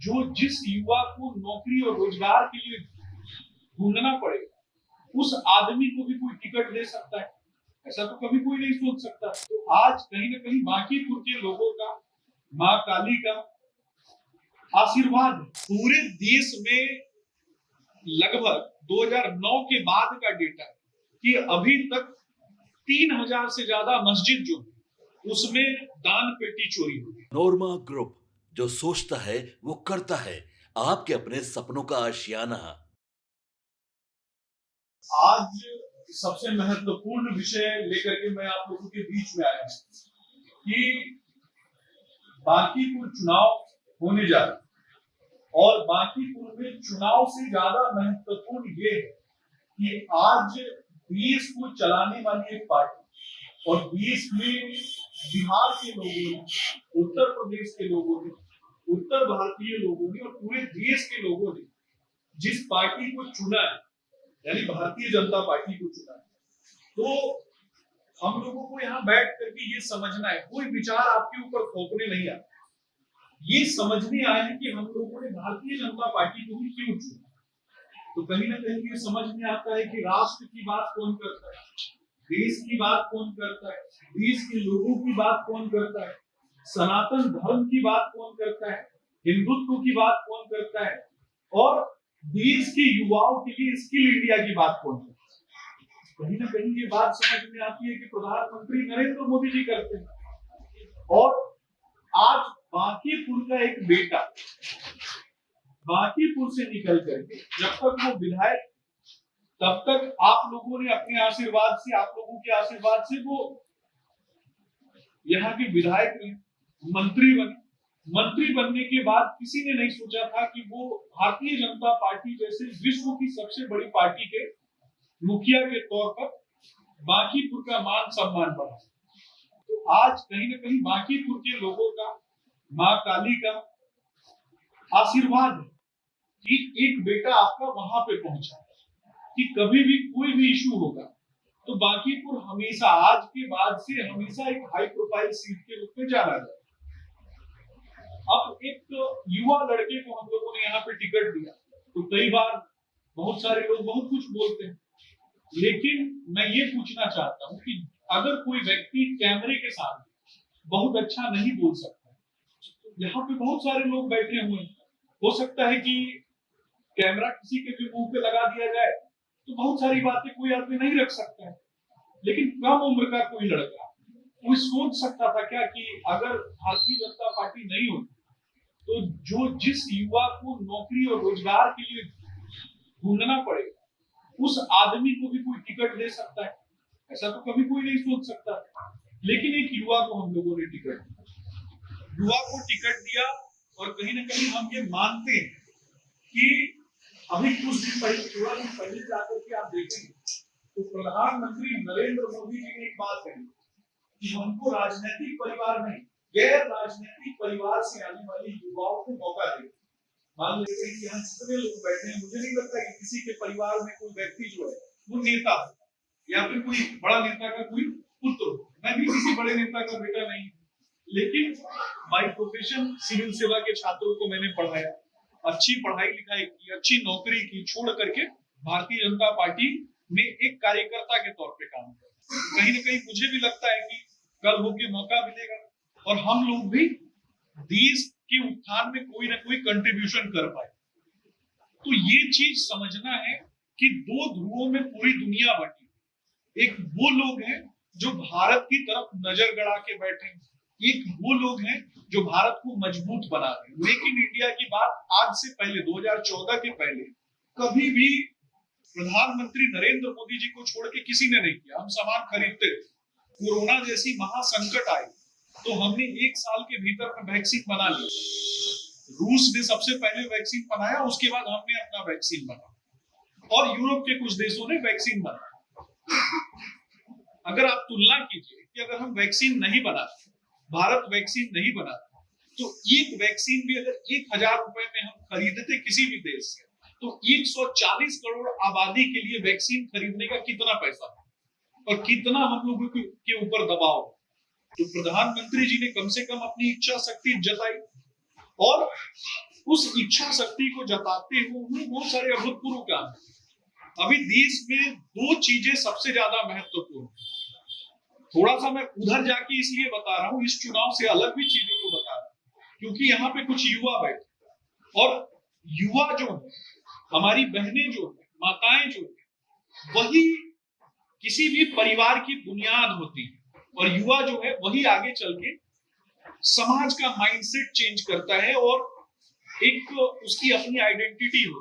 जो जिस युवा को नौकरी और रोजगार के लिए ढूंढना पड़ेगा, उस आदमी को भी कोई टिकट दे सकता है? ऐसा तो कभी कोई नहीं सोच सकता। तो आज कहीं ना कहीं बांकीपुर के लोगों का माँ काली का आशीर्वाद पूरे देश में लगभग 2009 के बाद का डेटा है कि अभी तक 3000 से ज्यादा मस्जिद जो है उसमें दान पेटी चोरी हुई। नोरमा ग्रुप, जो सोचता है वो करता है। आपके अपने सपनों का आशियाना। आज सबसे महत्वपूर्ण विषय लेकर के मैं आप लोगों के बीच में आया हूं कि बांकीपुर चुनाव होने जा रहा है और बांकीपुर में चुनाव से ज्यादा महत्वपूर्ण ये है कि आज देश को चलाने वाली एक पार्टी और देश में बिहार के लोगों ने, उत्तर प्रदेश के लोगों ने, उत्तर भारतीय लोगों ने और पूरे देश के लोगों ने जिस पार्टी को चुना है, यानी भारतीय जनता पार्टी को चुना है, तो हम लोगों को यहाँ बैठ करके ये समझना है, कोई विचार आपके ऊपर थोपने नहीं आता, ये समझने आए हैं कि हम लोगों ने भारतीय जनता पार्टी को भी क्यों चुना। तो कहीं ना कहीं ये समझ में आता है कि राष्ट्र की बात कौन करता है, देश की बात कौन करता है, देश के लोगों की बात कौन करता है, सनातन धर्म की बात कौन करता है, हिंदुत्व की बात कौन करता है और देश के युवाओं के लिए स्किल इंडिया की बात कौन करता है। कहीं ना कहीं ये बात समझ में आती है कि प्रधानमंत्री नरेंद्र मोदी जी करते हैं। और आज बांकीपुर का एक बेटा बांकीपुर से निकल करके जब तक वो विधायक, तब तक आप लोगों ने अपने आशीर्वाद से, आप लोगों के आशीर्वाद से वो यहाँ के विधायक रहे, मंत्री बने। मंत्री बनने के बाद किसी ने नहीं सोचा था कि वो भारतीय जनता पार्टी जैसे विश्व की सबसे बड़ी पार्टी के मुखिया के तौर पर बांकीपुर का मान सम्मान बढ़ा। तो आज कहीं ना कहीं बांकीपुर के लोगों का माँ काली का आशीर्वाद है कि एक बेटा आपका वहां पे पहुंचा कि कभी भी कोई भी इशू होगा तो बांकीपुर हमेशा, आज के बाद से हमेशा एक हाई प्रोफाइल सीट के रूप में जाना जाए। अब एक युवा लड़के को हम लोगों ने यहाँ पे टिकट दिया तो कई बार बहुत सारे लोग बहुत कुछ बोलते हैं, लेकिन मैं ये पूछना चाहता हूँ कि अगर कोई व्यक्ति कैमरे के सामने बहुत अच्छा नहीं बोल सकता, यहाँ पे बहुत सारे लोग बैठे हुए हैं, हो सकता है कि कैमरा किसी के भी मुंह पे लगा दिया जाए तो बहुत सारी बातें कोई आदमी नहीं रख सकता है, लेकिन कम उम्र का कोई लड़का कोई सोच सकता था क्या कि अगर भारतीय जनता पार्टी नहीं होती तो जो जिस युवा को नौकरी और रोजगार के लिए ढूंढना पड़ेगा, उस आदमी को भी कोई टिकट दे सकता है? ऐसा तो कभी कोई नहीं सोच सकता। लेकिन एक युवा को हम लोगों ने टिकट दिया, युवा को टिकट दिया और कहीं ना कहीं हम ये मानते हैं कि अभी कुछ दिन पहले, थोड़ा दिन पहले जाकर के आप देखेंगे तो प्रधानमंत्री नरेंद्र मोदी जी ने एक बात कही कि हमको राजनीतिक परिवार नहीं, गैर राजनीतिक परिवार से आने वाले युवाओं को मौका दे। मान लेते हैं कि यहाँ जितने लोग बैठे हैं, मुझे नहीं लगता कि किसी के परिवार में कोई व्यक्ति जो है वो नेता हो या फिर कोई बड़ा नेता का कोई पुत्र हो। मैं भी किसी बड़े नेता का बेटा नहीं, लेकिन बाय प्रोफेशन सिविल सेवा के छात्रों को मैंने पढ़ाया, अच्छी पढ़ाई लिखाई की, अच्छी नौकरी की, छोड़ करके भारतीय जनता पार्टी में एक कार्यकर्ता के तौर पे काम किया। कहीं ना कहीं मुझे भी लगता है कि कल होके मौका मिलेगा और हम लोग भी देश के उत्थान में कोई ना कोई कंट्रीब्यूशन कर पाए। तो ये चीज समझना है कि दो ध्रुवों में पूरी दुनिया बटी। एक वो लोग हैं जो भारत की तरफ नजर गड़ा के बैठे हैं, एक वो लोग हैं जो भारत को मजबूत बना रहे हैं। मेक इन इंडिया की बात आज से पहले, 2014 के पहले कभी भी प्रधानमंत्री नरेंद्र मोदी जी को छोड़ के किसी ने नहीं किया। हम सामान खरीदते थे, कोरोना जैसी महासंकट आई तो हमने 1 साल के भीतर में वैक्सीन बना ली। रूस ने सबसे पहले वैक्सीन बनाया, उसके बाद हमने अपना वैक्सीन बनाया और यूरोप के कुछ देशों ने वैक्सीन बनाया। अगर आप तुलना कीजिए कि अगर हम वैक्सीन नहीं बनाते, भारत वैक्सीन नहीं बनाता, तो एक वैक्सीन भी अगर 1000 रुपए में हम खरीदते किसी भी देश से, तो 140 करोड़ आबादी के लिए वैक्सीन खरीदने का कितना पैसा था और कितना हम लोगों के ऊपर दबाव। तो प्रधानमंत्री जी ने कम से कम अपनी इच्छा शक्ति जताई और उस इच्छा शक्ति को जताते हुए उन्होंने बहुत सारे अभूतपूर्व काम। अभी देश में दो चीजें सबसे ज्यादा महत्वपूर्ण। थोड़ा सा मैं उधर जाके इसलिए बता रहा हूं, इस चुनाव से अलग भी चीजों को बता रहा हूं, क्योंकि यहाँ पे कुछ युवा बैठे और युवा जो है, हमारी बहनें जो है, माताएं जो है, वही किसी भी परिवार की बुनियाद होती है और युवा जो है वही आगे चल के समाज का माइंडसेट चेंज करता है और एक उसकी अपनी आइडेंटिटी हो।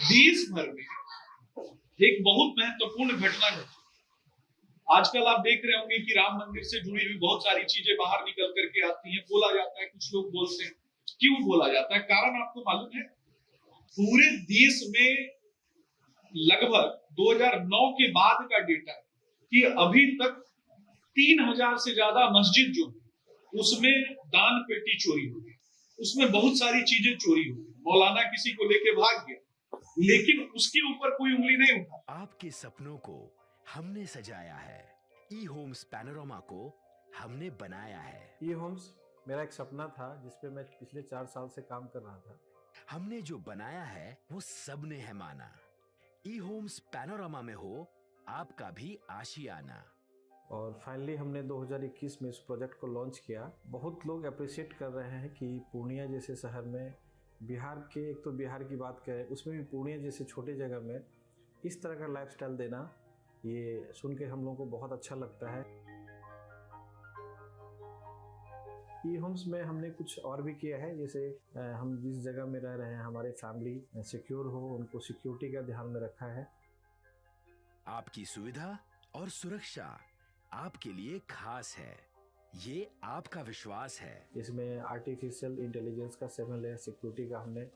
देश भर में एक बहुत महत्वपूर्ण घटना है। आजकल आप देख रहे होंगे कि राम मंदिर से जुड़ी हुई बहुत सारी चीजें बाहर निकल करके आती हैं, बोला जाता है, कुछ लोग बोलते हैं। क्यों बोला जाता है? कारण आपको मालूम है? पूरे देश में लगभग 2009 के बाद का डेटा है कि अभी तक 3000 से ज्यादा मस्जिद जो उसमें दान पेटी चोरी हो गई, उसमें बहुत सारी चीजें चोरी हो गई। मौलाना किसी को लेके भाग गया, लेकिन उसके ऊपर कोई उंगली नहीं उठा। आपके सपनों को हमने सजाया है, ई होम्स पैनोरमा को हमने बनाया है। ई होम्स मेरा एक सपना था जिसपे मैं पिछले 4 साल से काम कर रहा था। हमने जो बनाया है वो सबने है माना। ई होम्स पैनोरमा में हो आपका भी आशियाना। और फाइनली हमने 2021 में इस प्रोजेक्ट को लॉन्च किया। बहुत लोग अप्रिशिएट कर रहे हैं कि पूर्णिया जैसे शहर में, बिहार के, एक तो बिहार की बात करें उसमें भी पूर्णिया जैसे छोटे जगह में इस तरह का लाइफस्टाइल देना, ये सुन के हम लोगों को बहुत अच्छा लगता है। ई होम्स में हमने कुछ और भी किया है, जैसे हम जिस जगह में रह रहे हैं हमारे फैमिली सिक्योर हो, उनको सिक्योरिटी का ध्यान में रखा है। आपकी सुविधा और सुरक्षा आपके लिए खास है, ये आपका विश्वास है। इसमें आर्टिफिशियल इंटेलिजेंस का 7 लेयर सिक्योरिटी का हमने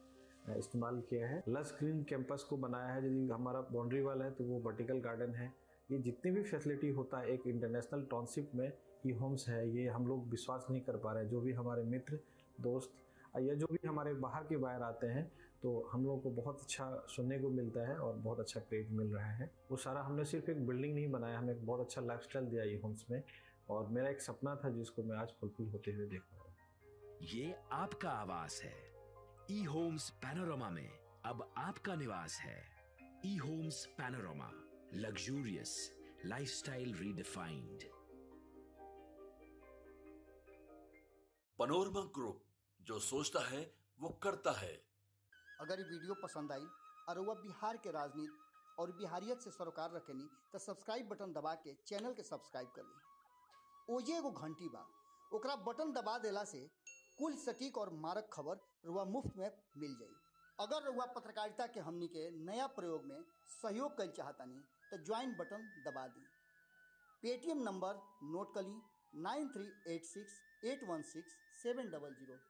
इस्तेमाल किया है। लस ग्रीन कैंपस को बनाया है। यदि हमारा बाउंड्री वाल है तो वो वर्टिकल गार्डन है। ये जितनी भी फैसिलिटी होता है एक इंटरनेशनल टाउनशिप में ई होम्स है, ये हम लोग विश्वास नहीं कर पा रहे हैं। जो भी हमारे मित्र दोस्त या जो भी हमारे बाहर के बाहर आते हैं तो हम लोगों को बहुत अच्छा सुनने को मिलता है और बहुत अच्छा क्रेडिट मिल रहा है। वो सारा हमने सिर्फ एक बिल्डिंग नहीं बनाया, हमें एक बहुत अच्छा लाइफस्टाइल दिया ई होम्स में, और मेरा एक सपना था जिसको मैं आज फुलफिल होते हुए देख रहा हूँ। ये आपका आवास है। ई होम्स पैनोरमा में अब आपका निवास है। E homes panorama, luxurious lifestyle redefined. Panorama group, जो सोचता है वो करता है। अगर ये वीडियो पसंद आई और वह बिहार के राजनीति और बिहारियत से सरोकार रखेनी तो सब्सक्राइब बटन दबा के चैनल के सब्सक्राइब कर ली। ओजे एगो घंटी बा, ओकरा बटन दबा देला से कुल सटीक और मारक खबर रुआ मुफ्त में मिल जाई। अगर रुआ पत्रकारिता के हमनी के नया प्रयोग में सहयोग कर चाहतानी तो ज्वाइन बटन दबा दी। पेटीएम नंबर नोट कर ली 9386816700।